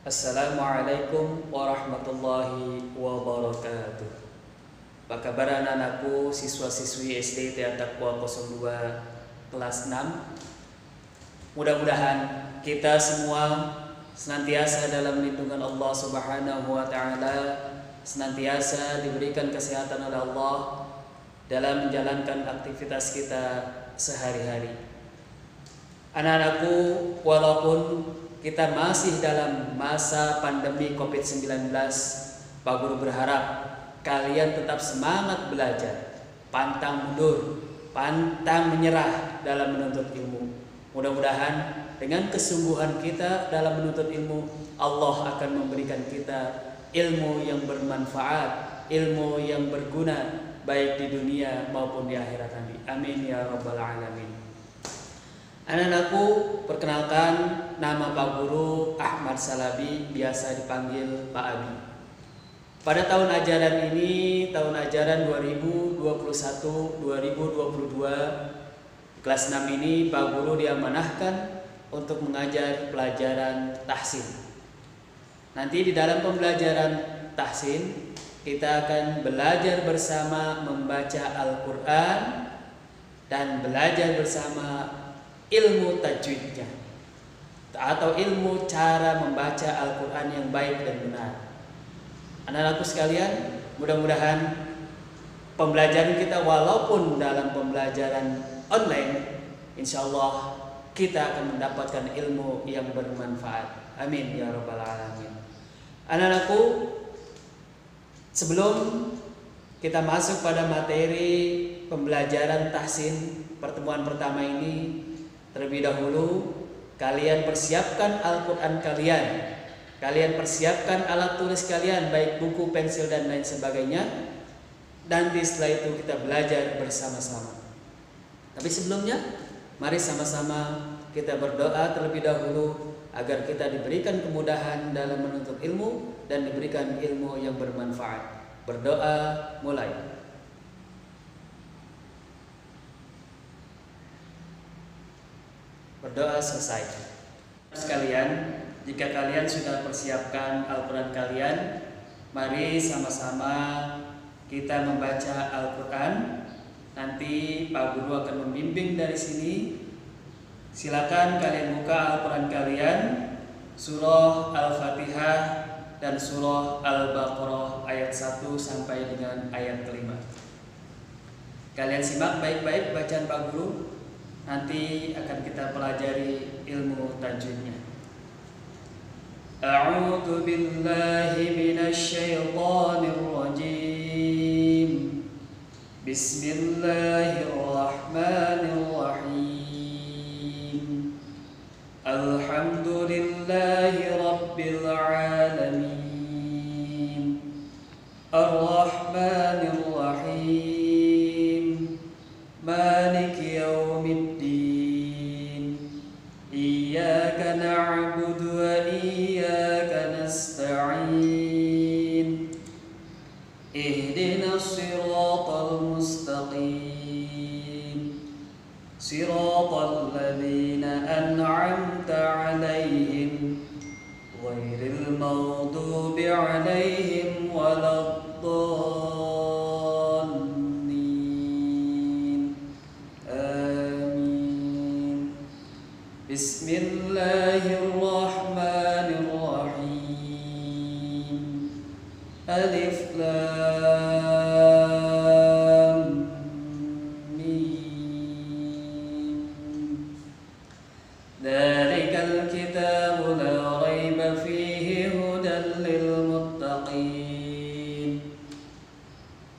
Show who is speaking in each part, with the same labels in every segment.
Speaker 1: Assalamualaikum warahmatullahi wabarakatuh. Apa kabar anak-anakku, siswa-siswi SD Tia Taqwa 02 kelas 6? Mudah-mudahan kita semua senantiasa dalam lindungan Allah Subhanahu wa taala, senantiasa diberikan kesehatan oleh Allah dalam menjalankan aktivitas kita sehari-hari. Anak-anakku, walaupun kita masih dalam masa pandemi COVID-19, Pak Guru berharap kalian tetap semangat belajar, pantang mundur, pantang menyerah dalam menuntut ilmu. Mudah-mudahan dengan kesungguhan kita dalam menuntut ilmu, Allah akan memberikan kita ilmu yang bermanfaat, ilmu yang berguna, baik di dunia maupun di akhirat nanti. Amin ya rabbal alamin. Anak-anakku, perkenalkan, nama Pak Guru Ahmad Salabi, biasa dipanggil Pak Abi. Pada tahun ajaran ini, tahun ajaran 2021-2022, kelas 6 ini Pak Guru diamanahkan untuk mengajar pelajaran tahsin. Nanti di dalam pembelajaran tahsin, kita akan belajar bersama membaca Al-Quran dan belajar bersama ilmu tajwidnya atau ilmu cara membaca Al-Quran yang baik dan benar. Anak-anakku sekalian, mudah-mudahan pembelajaran kita walaupun dalam pembelajaran online, insya Allah kita akan mendapatkan ilmu yang bermanfaat. Amin ya rabbal alamin. Anak-anakku, sebelum kita masuk pada materi pembelajaran tahsin pertemuan pertama ini, terlebih dahulu kalian persiapkan Al-Quran kalian persiapkan alat tulis kalian, baik buku, pensil dan lain sebagainya. Nanti setelah itu kita belajar bersama-sama. Tapi sebelumnya, mari sama-sama kita berdoa terlebih dahulu agar kita diberikan kemudahan dalam menuntut ilmu dan diberikan ilmu yang bermanfaat. Berdoa mulai. Berdoa selesai. Sekalian, jika kalian sudah persiapkan Al-Quran kalian, mari sama-sama kita membaca Al-Quran. Nanti Pak Guru akan membimbing dari sini. Silakan kalian buka Al-Quran kalian, surah Al-Fatihah dan surah Al-Baqarah ayat 1 sampai dengan ayat kelima. Kalian simak baik-baik bacaan Pak Guru. Nanti akan kita pelajari ilmu tajwidnya. A'udzu billahi minasy syaithanir rajim. Bismillahirrahmanirrahim. Alhamdulillahi rabbil alamin. Ar-Rahmanir Rahim. Maliki yaumiddin. Iyyaka na'budu wa iyyaka nasta'in. Ihdinas siratal mustaqim. Siratal ladzina an'amta 'alaihim ghairil maghdubi 'alaihim waladdallin. Amin. Bismillahirrahmanirrahim. Alif Lam Mim. Dzalikal kitabu la raiba fihi hudan lil muttaqin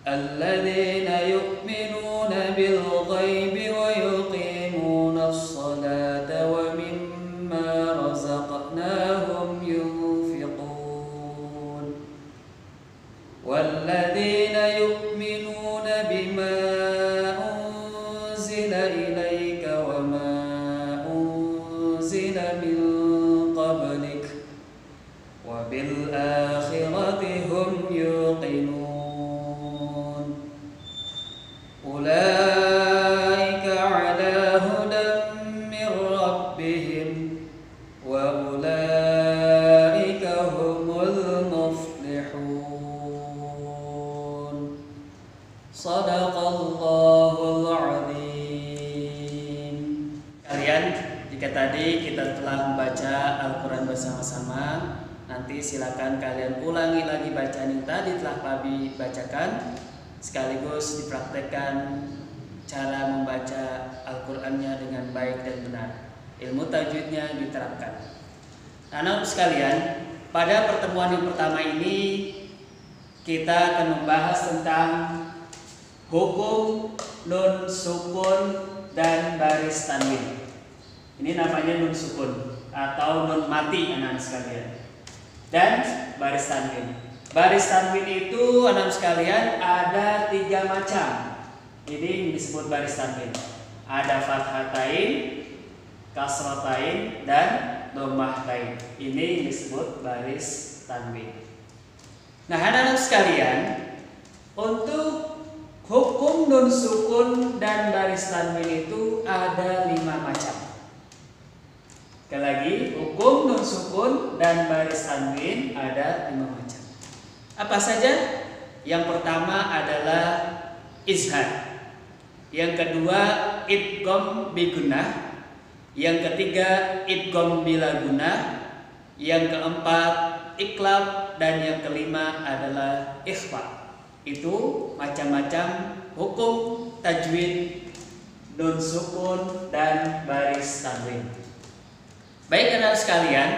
Speaker 1: alladzina yu'minuna bil ghaibi wa yuqimuna as-salata wa mimma razaqnahum yunfiqun walladzina yu'minuna bima unzila ilayka wa ma unzila min qablik wa bil akhirati hum yuqinun. Ulaika ala hudan min rabbihim wa ulaika Tadi kita telah membaca Al-Quran bersama-sama. Nanti silakan kalian ulangi lagi bacaan yang tadi telah Pak Abi bacakan, sekaligus dipraktekkan cara membaca Al-Qurannya dengan baik dan benar. Ilmu tajwidnya diterapkan. Anak-anak sekalian, pada pertemuan yang pertama ini kita akan membahas tentang hukum nun sukun dan baris tanwin. Ini namanya nun sukun atau nun mati anak-anak sekalian. Dan baris tanwin. Baris tanwin itu anak-anak sekalian ada 3 macam. Ini disebut baris tanwin. Ada fathatain, kasratain, dan dhammahtain. Ini disebut baris tanwin. Nah, anak-anak sekalian, untuk hukum nun sukun dan baris tanwin itu ada 5 macam. Sekali lagi, hukum nun sukun dan baris tanwin ada 5 macam. Apa saja? Yang pertama adalah izhar. Yang kedua idgham bi gunnah. Yang ketiga idgham bila gunnah. Yang keempat iqlab, dan yang kelima adalah ikhfa. Itu macam-macam hukum tajwid nun sukun dan baris tanwin. Baik anak sekalian,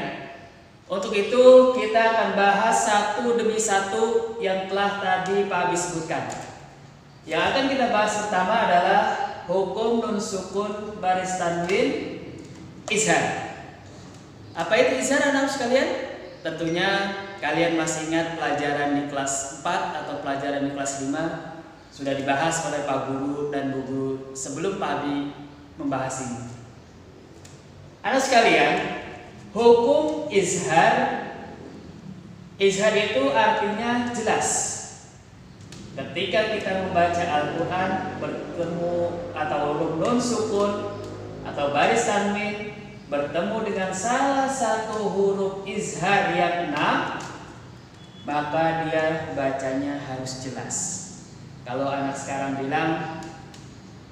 Speaker 1: untuk itu kita akan bahas satu demi satu yang telah tadi Pak Abi sebutkan. Yang akan kita bahas pertama adalah hukum nun sukun baris tanwin izhar. Apa itu izhar anak sekalian? Tentunya kalian masih ingat pelajaran di kelas 4 atau pelajaran di kelas 5 sudah dibahas oleh Pak Guru dan Bu Guru sebelum Pak Abi membahas ini. Anak sekalian, hukum izhar itu artinya jelas. Ketika kita membaca Al-Quran bertemu atau huruf nun sukun atau baris tanwin bertemu dengan salah satu huruf izhar yang 6, maka dia bacanya harus jelas. Kalau anak sekarang bilang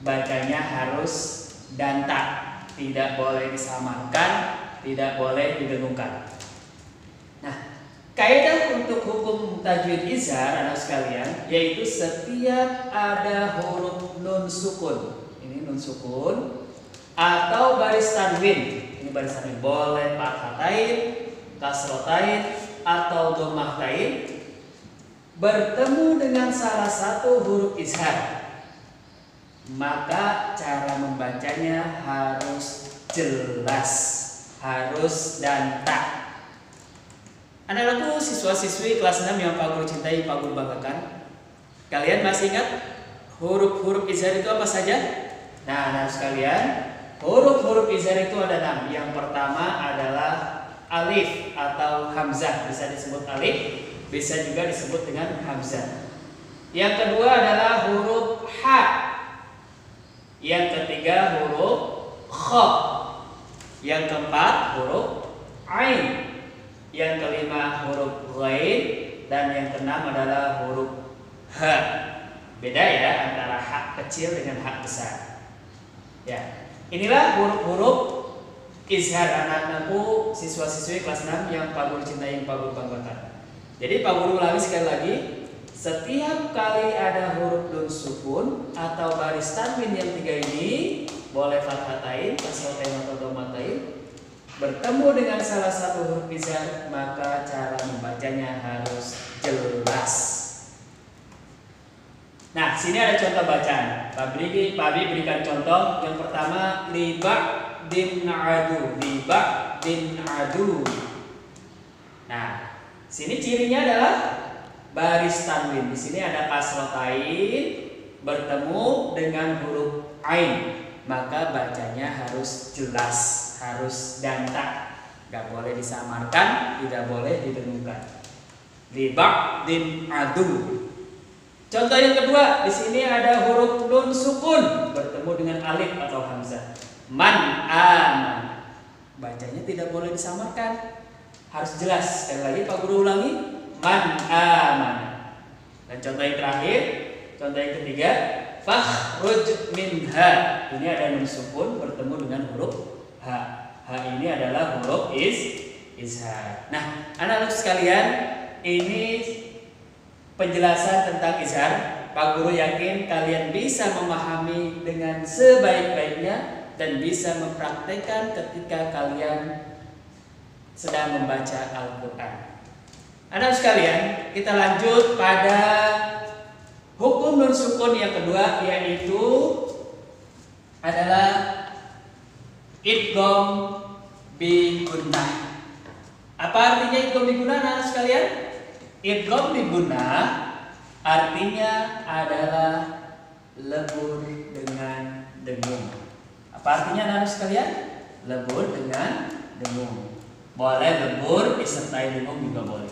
Speaker 1: bacanya harus dantak, tidak boleh disamarkan, tidak boleh didengungkan. Nah, kaidah untuk hukum tajwid izhar anak sekalian yaitu setiap ada huruf nun sukun, ini nun sukun, atau baris tanwin, ini baris tanwin, boleh fathatain, kasratain, atau dhammahtain, bertemu dengan salah satu huruf izhar, maka cara membacanya harus jelas, harus dantak. Anak-anakku, siswa-siswi kelas 6 yang Pak Guru cintai, Pak Guru banggakan, kalian masih ingat huruf-huruf izhar itu apa saja? Nah, anak sekalian, huruf-huruf izhar itu ada 6. Yang pertama adalah alif atau hamzah, bisa disebut alif, bisa juga disebut dengan hamzah. Yang kedua adalah huruf ha. Yang ketiga huruf kha. Yang keempat huruf ain. Yang kelima huruf ghain, dan yang keenam adalah huruf ha. Beda ya antara ha kecil dengan ha besar. Ya, inilah huruf-huruf izhar anak-anakku, siswa-siswi kelas 6 yang Pak Guru cintai, yang Pak Guru banggakan. Jadi Pak Guru ulangi sekali lagi, setiap kali ada huruf nun sukun atau baris tanwin yang 3 ini, boleh fathatain, kasratain, atau dhammatain, bertemu dengan salah satu huruf izhar, maka cara membacanya harus jelas. Nah, sini ada contoh bacaan. Pak Abi berikan contoh. Yang pertama, liba din adu, liba din adu. Nah, sini cirinya adalah baris tanwin. Di sini ada kasratain bertemu dengan huruf ain, maka bacanya harus jelas, harus dantak, gak boleh disamarkan, tidak boleh didengungkan. Liba din adu. Contoh yang kedua, di sini ada huruf nun sukun bertemu dengan alif atau hamzah. Man aman, bacanya tidak boleh disamarkan, harus jelas. Sekali lagi Pak Guru ulangi, man aman. Dan contoh yang terakhir, contoh yang ketiga, fakhruj minha. Ini ada nun sukun bertemu dengan huruf ha. H ini adalah huruf izhar. Nah, anak-anak sekalian, ini penjelasan tentang izhar. Pak Guru yakin kalian bisa memahami dengan sebaik-baiknya dan bisa mempraktekkan ketika kalian sedang membaca Al-Quran. Anak sekalian, kita lanjut pada hukum nun sukun yang kedua, yaitu adalah idgham bi gunnah. Apa artinya idgham bi gunnah, anak sekalian? Idgham bi gunnah artinya adalah lebur dengan dengung. Apa artinya, anak sekalian? Lebur dengan dengung. Boleh lebur disertai dengung juga boleh.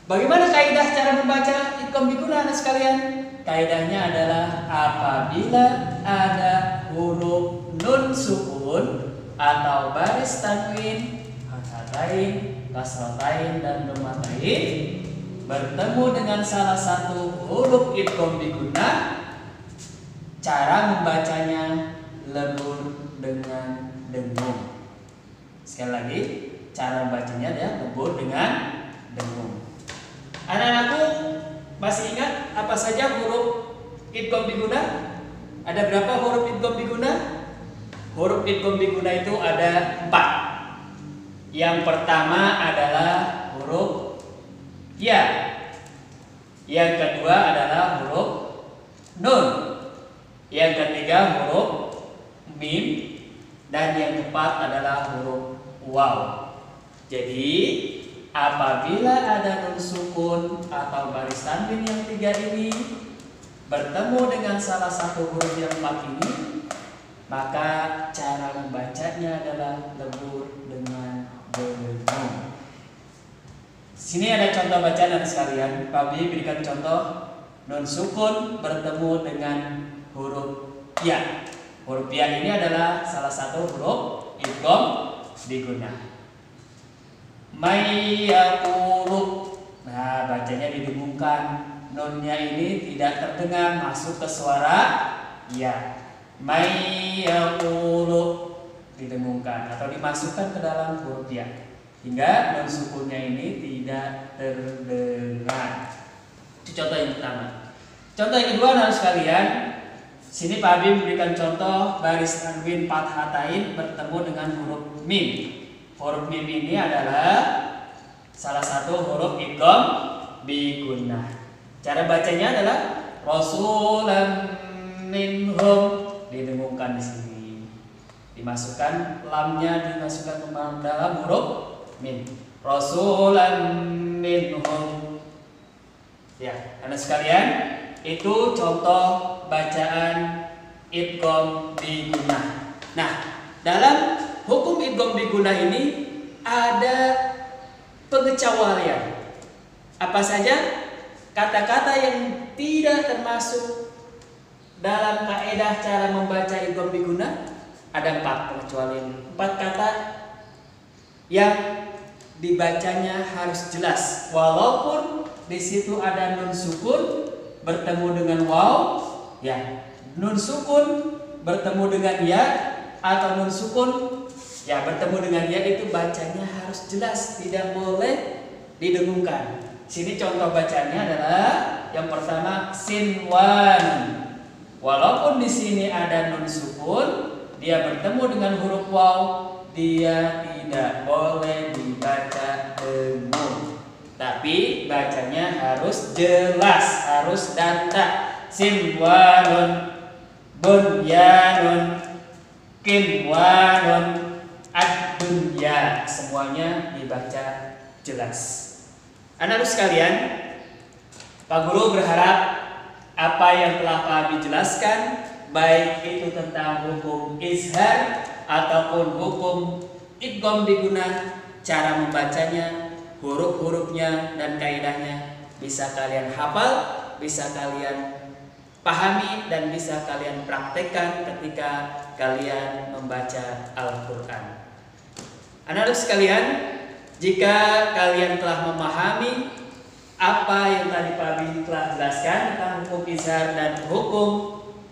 Speaker 1: Bagaimana kaidah cara membaca idgham bi gunnah, anak sekalian? Kaidahnya adalah apabila ada huruf nun sukun atau baris tanwin, fathatain, kasratain, dan dhammatain bertemu dengan salah satu huruf idgham bi gunnah, cara membacanya lebur dengan dengung. Sekali lagi, cara membacanya adalah lebur dengan dengung. Anak-anakku masih ingat apa saja huruf idgham bi gunnah? Ada berapa huruf idgham bi gunnah? Huruf idgham bi gunnah itu ada 4. Yang pertama adalah huruf ya. Yang kedua adalah huruf nun. Yang ketiga huruf mim. Dan yang keempat adalah huruf waw. Jadi apabila ada nun sukun atau baris tanwin yang 3 ini bertemu dengan salah satu huruf yang 4 ini, maka cara membacanya adalah lebur dengan dengung. Sini ada contoh bacaan dan sekalian. Pak Bi berikan contoh nun sukun bertemu dengan huruf ya. Huruf ya ini adalah salah satu huruf idgham bi gunnah. Mayyaqulu. Nah, bacanya didengungkan. Nunnya ini tidak terdengar masuk ke suara ya. Mayyaqulu didengungkan atau dimasukkan ke dalam huruf ya, hingga nun sukunnya ini tidak terdengar. Itu contoh yang pertama. Contoh yang kedua, anak sekalian, sini Pak Abi memberikan contoh baris tanwin fathatain bertemu dengan huruf mim. Huruf mim ini adalah salah satu huruf idgham bi gunnah. Cara bacanya adalah rasulan minhum, didengungkan di sini. Dimasukkan lamnya, dimasukkan ke dalam huruf mim. Rasulan minhum. Ya, anak sekalian, itu contoh bacaan idgham bi gunnah. Nah, dalam hukum idgham bi gunnah ini ada pengecualian. Apa saja? Kata-kata yang tidak termasuk dalam kaidah cara membaca idgham bi gunnah ada 4 pengecualian. 4 kata yang dibacanya harus jelas, walaupun di situ ada nun sukun bertemu dengan waw, ya, nun sukun bertemu dengan ya, atau nun sukun ya bertemu dengan ya, itu bacanya harus jelas, tidak boleh didengungkan. Sini contoh bacanya adalah yang pertama sinwan. Walaupun di sini ada nun sukun, dia bertemu dengan huruf waw, dia tidak boleh dibaca dengung. Tapi bacanya harus jelas, harus danta. Sinwanun, bunyanun, kinwanun, ad-dunya, semuanya dibaca jelas. Anak-anak sekalian, Pak Guru berharap apa yang telah kami jelaskan, baik itu tentang hukum izhar ataupun hukum idgham bi gunnah, cara membacanya, huruf-hurufnya dan kaidahnya bisa kalian hafal, bisa kalian pahami, dan bisa kalian praktekkan ketika kalian membaca Al-Quran. Anak-anak sekalian, jika kalian telah memahami apa yang tadi Pak Abi telah jelaskan tentang hukum izhar dan hukum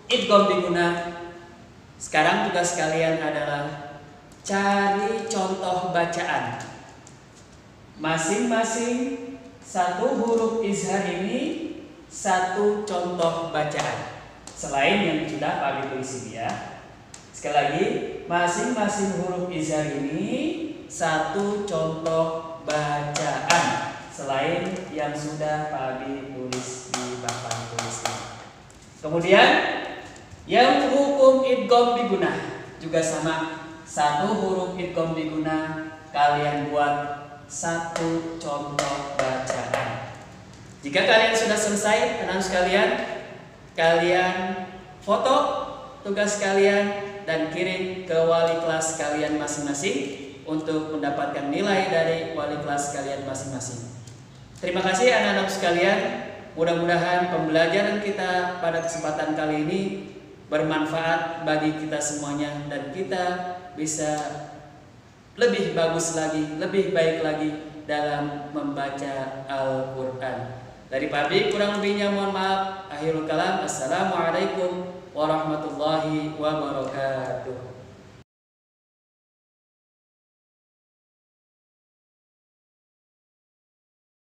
Speaker 1: idgham bi gunnah, sekarang tugas kalian adalah cari contoh bacaan. Masing-masing satu huruf izhar ini satu contoh bacaan. Selain yang sudah Pak Abi tulis ini ya. Sekali lagi, masing-masing huruf izhar ini satu contoh bacaan. Selain yang sudah Pak Abi tulis di papan tulis ini. Kemudian yang hukum idgham bigunah juga sama. Satu huruf idgham bigunah kalian buat satu contoh bacaan. Jika kalian sudah selesai, anak sekalian, kalian foto tugas kalian dan kirim ke wali kelas kalian masing-masing untuk mendapatkan nilai dari wali kelas kalian masing-masing. Terima kasih anak-anak sekalian. Mudah-mudahan pembelajaran kita pada kesempatan kali ini bermanfaat bagi kita semuanya dan kita bisa lebih bagus lagi, lebih baik lagi dalam membaca Al-Quran. Dari Pak Abi kurang lebihnya mohon maaf. Akhirul kalam. Assalamualaikum warahmatullahi wabarakatuh.